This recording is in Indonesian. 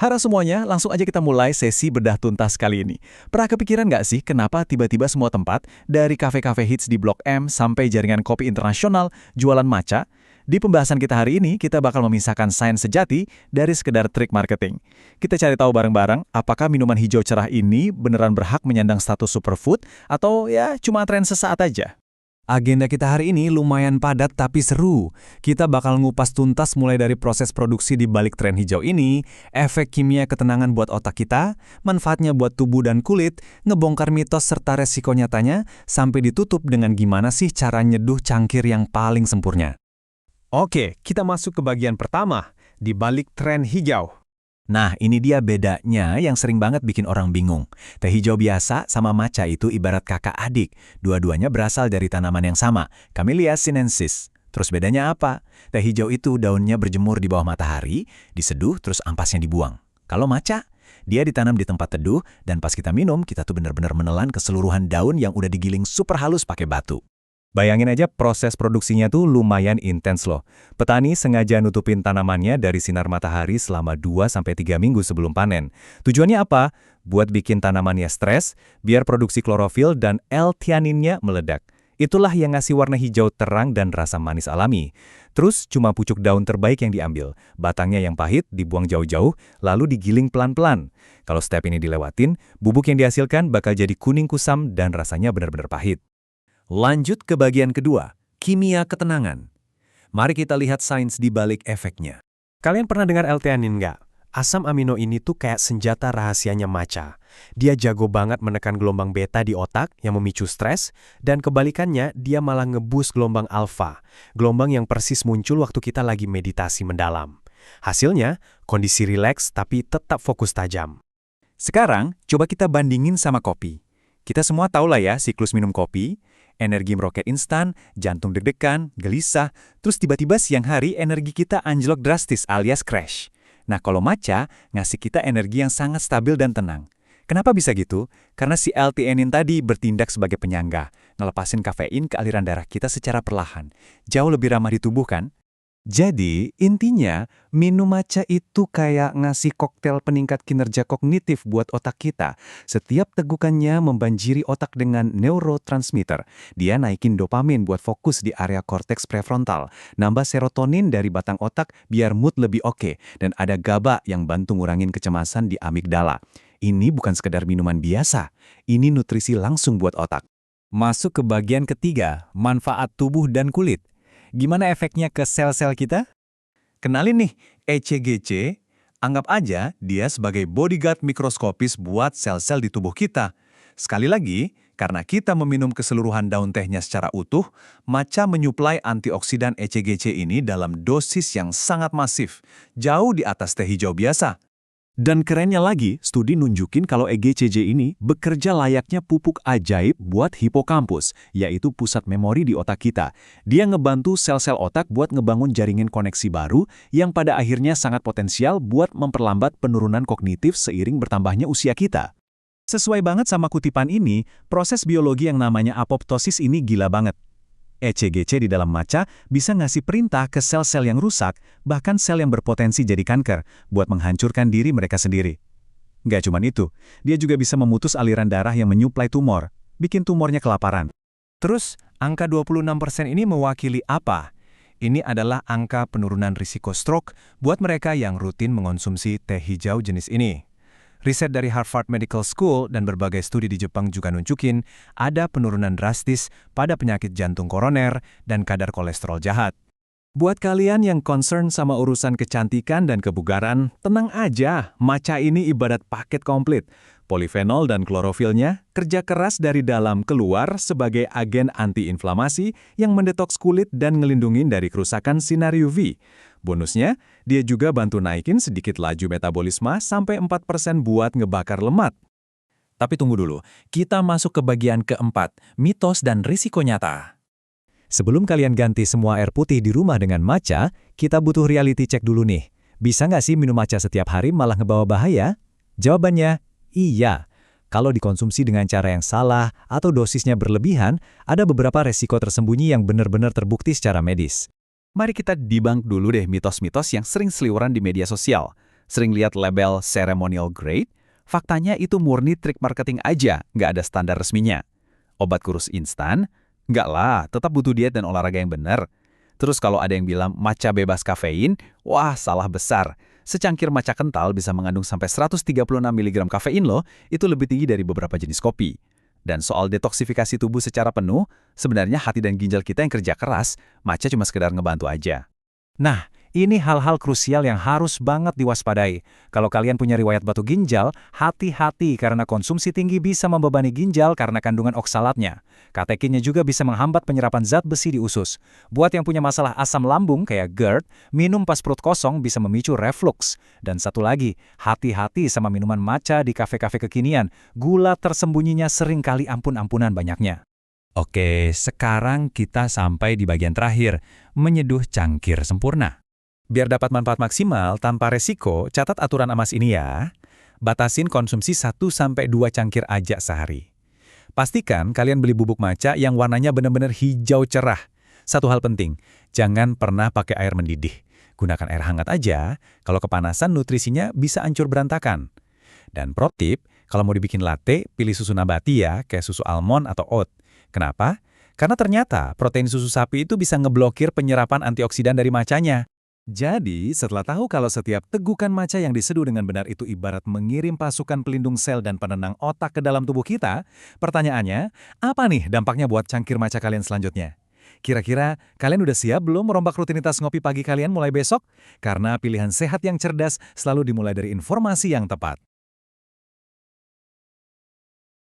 Halo semuanya, langsung aja kita mulai sesi bedah tuntas kali ini. Pernah kepikiran nggak sih kenapa tiba-tiba semua tempat, dari kafe-kafe hits di Blok M sampai jaringan kopi internasional, jualan matcha? Di pembahasan kita hari ini, kita bakal memisahkan sains sejati dari sekedar trik marketing. Kita cari tahu bareng-bareng, apakah minuman hijau cerah ini beneran berhak menyandang status superfood, atau ya cuma tren sesaat aja? Agenda kita hari ini lumayan padat tapi seru. Kita bakal ngupas tuntas mulai dari proses produksi di balik tren hijau ini, efek kimia ketenangan buat otak kita, manfaatnya buat tubuh dan kulit, ngebongkar mitos serta resiko nyatanya, sampai ditutup dengan gimana sih cara nyeduh cangkir yang paling sempurna. Oke, kita masuk ke bagian pertama, di balik tren hijau. Nah, ini dia bedanya yang sering banget bikin orang bingung. Teh hijau biasa sama matcha itu ibarat kakak adik. Dua-duanya berasal dari tanaman yang sama, Camellia sinensis. Terus bedanya apa? Teh hijau itu daunnya berjemur di bawah matahari, diseduh terus ampasnya dibuang. Kalau matcha, dia ditanam di tempat teduh dan pas kita minum, kita tuh benar-benar menelan keseluruhan daun yang udah digiling super halus pakai batu. Bayangin aja proses produksinya tuh lumayan intens loh. Petani sengaja nutupin tanamannya dari sinar matahari selama 2-3 minggu sebelum panen. Tujuannya apa? Buat bikin tanamannya stres, biar produksi klorofil dan L-theaninnya meledak. Itulah yang ngasih warna hijau terang dan rasa manis alami. Terus cuma pucuk daun terbaik yang diambil. Batangnya yang pahit dibuang jauh-jauh, lalu digiling pelan-pelan. Kalau step ini dilewatin, bubuk yang dihasilkan bakal jadi kuning kusam dan rasanya benar-benar pahit. Lanjut ke bagian kedua, kimia ketenangan. Mari kita lihat sains di balik efeknya. Kalian pernah dengar L-theanin nggak? Asam amino ini tuh kayak senjata rahasianya matcha. Dia jago banget menekan gelombang beta di otak yang memicu stres, dan kebalikannya dia malah ngebus gelombang alfa, gelombang yang persis muncul waktu kita lagi meditasi mendalam. Hasilnya, kondisi rileks tapi tetap fokus tajam. Sekarang, coba kita bandingin sama kopi. Kita semua tahu lah ya siklus minum kopi. Energi meroket instan, jantung deg-degan, gelisah, terus tiba-tiba siang hari energi kita anjlok drastis alias crash. Nah kalau matcha, ngasih kita energi yang sangat stabil dan tenang. Kenapa bisa gitu? Karena si L-theanin tadi bertindak sebagai penyangga, ngelepasin kafein ke aliran darah kita secara perlahan. Jauh lebih ramah di tubuh kan? Jadi, intinya, minum matcha itu kayak ngasih koktail peningkat kinerja kognitif buat otak kita. Setiap tegukannya membanjiri otak dengan neurotransmitter. Dia naikin dopamin buat fokus di area korteks prefrontal, nambah serotonin dari batang otak biar mood lebih oke, dan ada GABA yang bantu ngurangin kecemasan di amigdala. Ini bukan sekedar minuman biasa, ini nutrisi langsung buat otak. Masuk ke bagian ketiga, manfaat tubuh dan kulit. Gimana efeknya ke sel-sel kita? Kenalin nih, ECGC, anggap aja dia sebagai bodyguard mikroskopis buat sel-sel di tubuh kita. Sekali lagi, karena kita meminum keseluruhan daun tehnya secara utuh, matcha menyuplai antioksidan ECGC ini dalam dosis yang sangat masif, jauh di atas teh hijau biasa. Dan kerennya lagi, studi nunjukin kalau EGCG ini bekerja layaknya pupuk ajaib buat hipokampus, yaitu pusat memori di otak kita. Dia ngebantu sel-sel otak buat ngebangun jaringan koneksi baru yang pada akhirnya sangat potensial buat memperlambat penurunan kognitif seiring bertambahnya usia kita. Sesuai banget sama kutipan ini, proses biologi yang namanya apoptosis ini gila banget. ECGC di dalam matcha bisa ngasih perintah ke sel-sel yang rusak, bahkan sel yang berpotensi jadi kanker, buat menghancurkan diri mereka sendiri. Nggak cuma itu, dia juga bisa memutus aliran darah yang menyuplai tumor, bikin tumornya kelaparan. Terus, angka 26% ini mewakili apa? Ini adalah angka penurunan risiko stroke buat mereka yang rutin mengonsumsi teh hijau jenis ini. Riset dari Harvard Medical School dan berbagai studi di Jepang juga nunjukin ada penurunan drastis pada penyakit jantung koroner dan kadar kolesterol jahat. Buat kalian yang concern sama urusan kecantikan dan kebugaran, tenang aja, matcha ini ibarat paket komplit. Polifenol dan klorofilnya kerja keras dari dalam keluar sebagai agen antiinflamasi yang mendetoks kulit dan ngelindungin dari kerusakan sinar UV. Bonusnya, dia juga bantu naikin sedikit laju metabolisme sampai 4% buat ngebakar lemak. Tapi tunggu dulu, kita masuk ke bagian keempat, mitos dan risiko nyata. Sebelum kalian ganti semua air putih di rumah dengan matcha, kita butuh reality check dulu nih. Bisa nggak sih minum matcha setiap hari malah ngebawa bahaya? Jawabannya, iya. Kalau dikonsumsi dengan cara yang salah atau dosisnya berlebihan, ada beberapa resiko tersembunyi yang benar-benar terbukti secara medis. Mari kita debunk dulu deh mitos-mitos yang sering seliweran di media sosial. Sering lihat label ceremonial grade, faktanya itu murni trik marketing aja, nggak ada standar resminya. Obat kurus instan? Nggak lah, tetap butuh diet dan olahraga yang benar. Terus kalau ada yang bilang matcha bebas kafein, wah salah besar. Secangkir matcha kental bisa mengandung sampai 136 mg kafein loh, itu lebih tinggi dari beberapa jenis kopi. Dan soal detoksifikasi tubuh secara penuh, sebenarnya hati dan ginjal kita yang kerja keras, matcha cuma sekedar ngebantu aja. Nah, ini hal-hal krusial yang harus banget diwaspadai. Kalau kalian punya riwayat batu ginjal, hati-hati karena konsumsi tinggi bisa membebani ginjal karena kandungan oksalatnya. Katekinnya juga bisa menghambat penyerapan zat besi di usus. Buat yang punya masalah asam lambung kayak GERD, minum pas perut kosong bisa memicu reflux. Dan satu lagi, hati-hati sama minuman matcha di kafe-kafe kekinian. Gula tersembunyinya sering kali ampun-ampunan banyaknya. Oke, sekarang kita sampai di bagian terakhir, menyeduh cangkir sempurna. Biar dapat manfaat maksimal tanpa resiko, catat aturan emas ini ya. Batasin konsumsi 1-2 cangkir aja sehari. Pastikan kalian beli bubuk matcha yang warnanya benar-benar hijau cerah. Satu hal penting, jangan pernah pakai air mendidih. Gunakan air hangat aja, kalau kepanasan nutrisinya bisa hancur berantakan. Dan pro tip, kalau mau dibikin latte, pilih susu nabati ya, kayak susu almond atau oat. Kenapa? Karena ternyata protein susu sapi itu bisa ngeblokir penyerapan antioksidan dari matchanya. Jadi, setelah tahu kalau setiap tegukan matcha yang diseduh dengan benar itu ibarat mengirim pasukan pelindung sel dan penenang otak ke dalam tubuh kita, pertanyaannya, apa nih dampaknya buat cangkir matcha kalian selanjutnya? Kira-kira kalian udah siap belum merombak rutinitas ngopi pagi kalian mulai besok? Karena pilihan sehat yang cerdas selalu dimulai dari informasi yang tepat.